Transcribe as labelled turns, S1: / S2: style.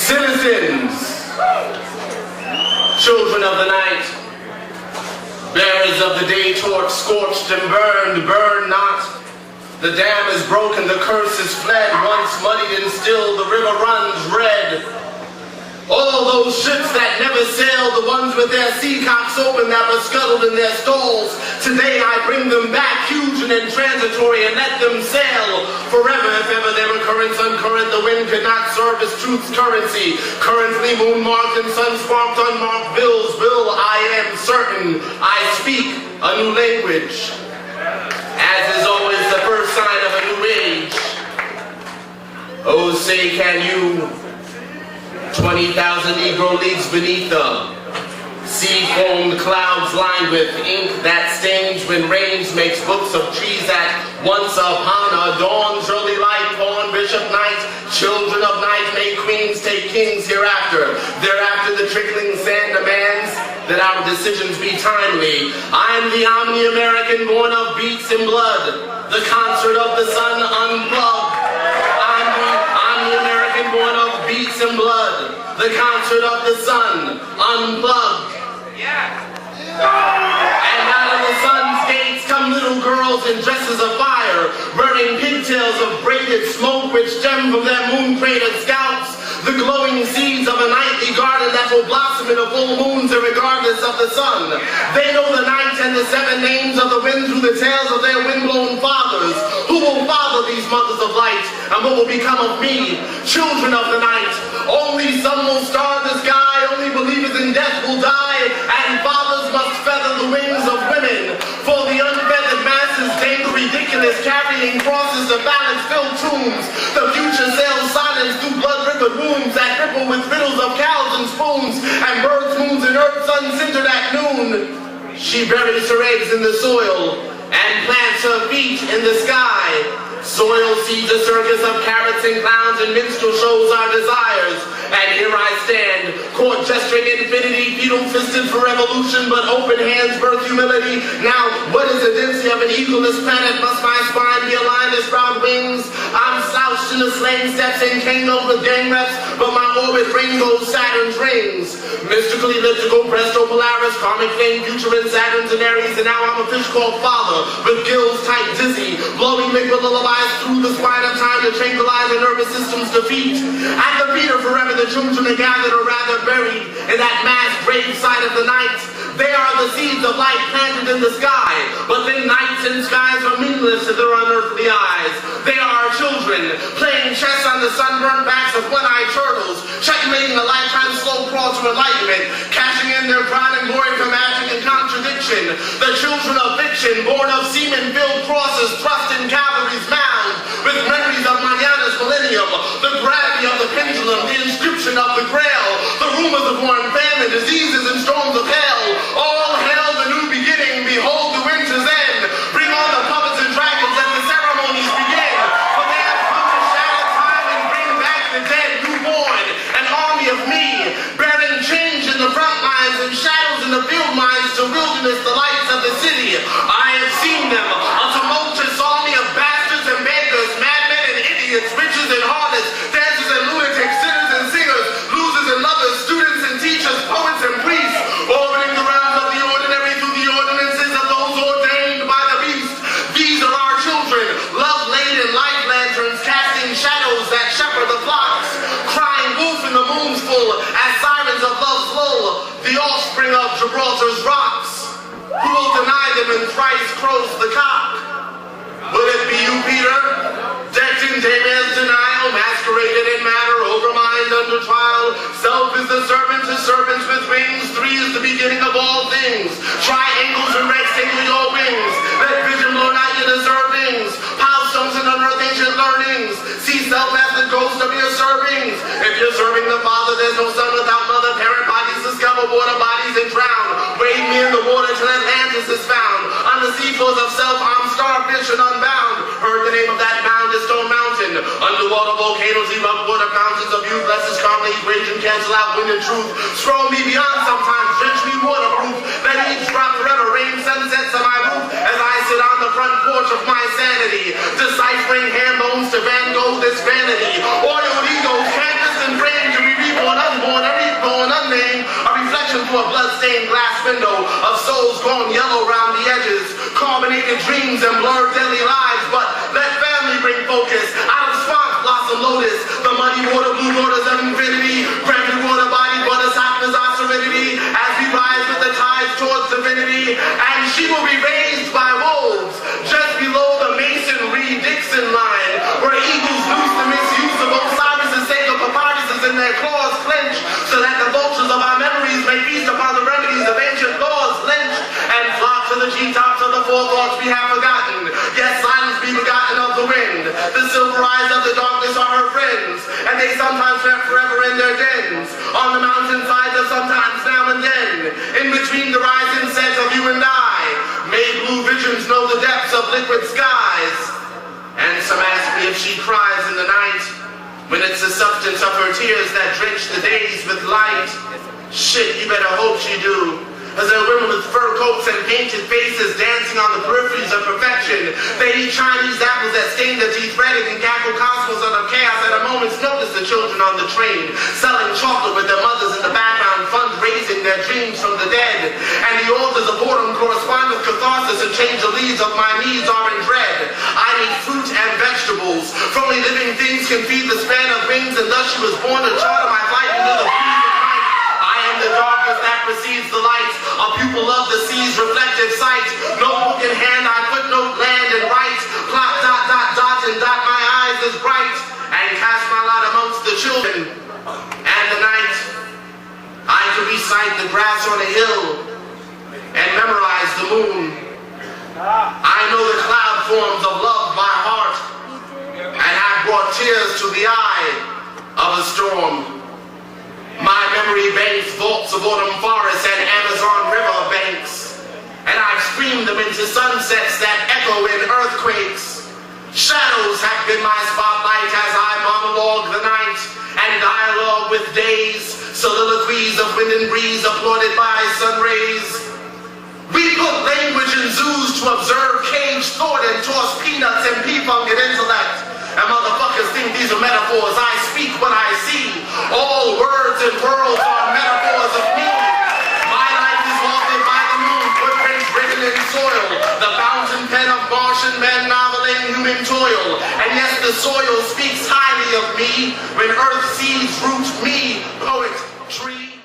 S1: Citizens, children of the night, bearers of the day torch, scorched and burned, burn not. The dam is broken, the curse is fled, once muddied and still, the river runs red. All those ships that never sailed, the ones with their seacocks open that were scuttled in their stalls, today I bring them back, huge and intransitory, and let them sail forever if ever their occurrence uncurrent. The wind could not serve as truth's currency. Currently moon-marked and sun-sparked unmarked bills, Bill, I am certain I speak a new language. As is always the first sign of a new age. Oh, say can you 20,000 Negro leagues beneath the sea-foamed clouds lined with ink that stains when rains makes books of trees that once upon a dawn's early light, pawn, bishop, knight, children of night, may queens take kings hereafter. Thereafter the trickling sand demands that our decisions be timely. I'm the omni-American born of beats and blood, the concert of the sun unplugged. I'm the omni-American born of beats and blood, the concert of the sun unplugged. And out of the sun's gates come little girls in dresses of fire, burning pigtails of braided smoke which stem from their moon-cratered scalps, the glowing seeds of a nightly garden that will blossom in a full moon regardless of the sun. They know the night and the seven names of the wind through the tales of their wind-blown fathers. Who will father these mothers of light? And what will become of me, children of the night? Only sun will star the sky, only believers in death will die, and fathers must feather the wings of women. For the unfeathered masses deign the ridiculous, carrying crosses to balance-filled tombs. The future sails silence through blood-rivered wounds that ripple with riddles of cows and spoons, and birds, moons, and earth sun-centered at noon. She buries her eggs in the soil and plants her feet in the sky. Soil seeds a circus of carrots and clowns, and minstrel shows our desires. And here I stand, court gesturing infinity, fetal-fisted for revolution, but open hands birth humility. Now, what is the density of an eagleless planet? Must my spine be aligned as proud wings? I'm slouched in the slaying steps and tangled with gang reps, but my orbit rainbows Saturn's rings. Mystical, elliptical, presto, polaris, karmic flame, future in Saturn's and Aries, and now I'm a fish called father, with gills tight dizzy, blowing liquid lullabies through the spine of time to tranquilize the nervous system's defeat. At the feet of forever, the children are gathered, or rather buried, in that mass grave site of the night. They are the seeds of light planted in the sky, but then nights and skies are meaningless to their unearthly eyes. They are children, playing chess on the sunburned backs of one-eyed turtles, checkmating a lifetime slow crawl to enlightenment, cashing in their crown and glory for magic and contradiction. The children of fiction, born of semen-filled crosses thrust in cavalry's mound, with memories of Manana's millennium, the gravity of the pendulum, the inscription of the grail, the rumors of war and famine, diseases and storms of hell. All hail the new beginning, behold the winter's end. Bring on the puppets and dragons, let the ceremonies begin. For they have come to shatter time and bring back the dead newborn. An army of me, bearing change in the front lines and shadows in the field mines to wilderness, the lights of the city. I have seen them, a tumultuous army of bastards and beggars, madmen and idiots, riches and harlots, dancers and lunatics, sinners and singers, losers and lovers, students and teachers, poets and priests, orbiting the realms of the ordinary through the ordinances of those ordained by the beast. These are our children, love-laden light lanterns, casting shadows that shepherd the flocks, crying wolf in the moon's full as sirens of love's lull, the offspring of Gibraltar's rocks. Who will deny them and thrice crows the cock? Will it be you, Peter? Decked in Damon's denial, masqueraded in matter, overmined under trial. Self is the servant to servants with wings. Three is the beginning of all things. Triangles and rectangles your wings. Let vision blow out your deservings. Milestones and unearth ancient learnings. See self as the ghost of your servings. If you're serving the Father, there's no son without mother. Parent bodies discover water bodies and drown. Wade me in the water till Atlantis is found. On the seafloors of self, I'm starfish and unbound. Heard the name of that mound is Stone Mountain. Underwater volcanoes erupt, water fountains of youth. Less is calmly equation, cancel out wind and truth. Scroll me beyond sometimes, drench me waterproof. Let each drop forever rain sunsets on my roof as I sit on the front porch of my sanity, deciphering hand bones to Van Gogh this vanity. Oiled egos, canvas and framed to be reborn. through a blood-stained glass window of souls gone yellow round the edges, carbonated dreams and blurred daily lives. But let family bring focus out of swamp blossom lotus, the muddy water, blue waters of infinity, granted water body, but as hot as our serenity, as we rise with the tides towards divinity. And she will be raised by wolves just below the Mason-Reed-Dixon line, where eagles loose the misuse of Osiris' sake of papyruses in their claws clench, so that the vultures of our memories may feast upon the remedies of ancient laws lynched, and flock to the G-tops of the forethoughts we have forgotten. Yes, silence be begotten of the wind. The silver eyes of the darkness are her friends, and they sometimes rest forever in their dens, on the mountainsides of sometimes now and then, in between the rising sets of you and I. May blue visions know the depths of liquid skies. And some ask me if she cries in the night, when it's the substance of her tears that drench the days with light. Shit, you better hope she do. As there are women with fur coats and painted faces dancing on the peripheries of perfection. They eat Chinese apples that stain their teeth red and cackle cosmos out of chaos at a moment's notice. The children on the train, selling chocolate with their mothers in the background, fundraising their dreams from the dead. And the altars of boredom correspond with catharsis, and change the leaves of my knees are in dread. I need fruit and vegetables, for only living things can feed the span of wings, and thus she was born to charter my flight into the freeze of night. I am the darkness that precedes the light, a pupil of the sea's reflective sight. Notebook in hand, I footnote land and write, plot, dot, dot, dot, and dot my eyes as bright, and cast my lot amongst the children. And the night, I could recite the grass on a hill and memorize the moon. I know the cloud forms of love by heart, and have brought tears to the eye of a storm. My memory banks vaults of autumn forests and Amazon river banks, and I've streamed them into sunsets that echo in earthquakes. Shadows have been my spotlight as I monologue the night and dialogue with days, soliloquies of wind and breeze applauded by sun rays. We put language in zoos to observe caged thought and toss peanuts and pea-funk and intellect. And motherfuckers think these are metaphors. I speak what I see. All words and worlds are metaphors of me. My life is altered by the moon, footprints written in soil, the fountain pen of Martian men noveling human toil. And yes, the soil speaks highly of me when earth seeds root me, poet, tree.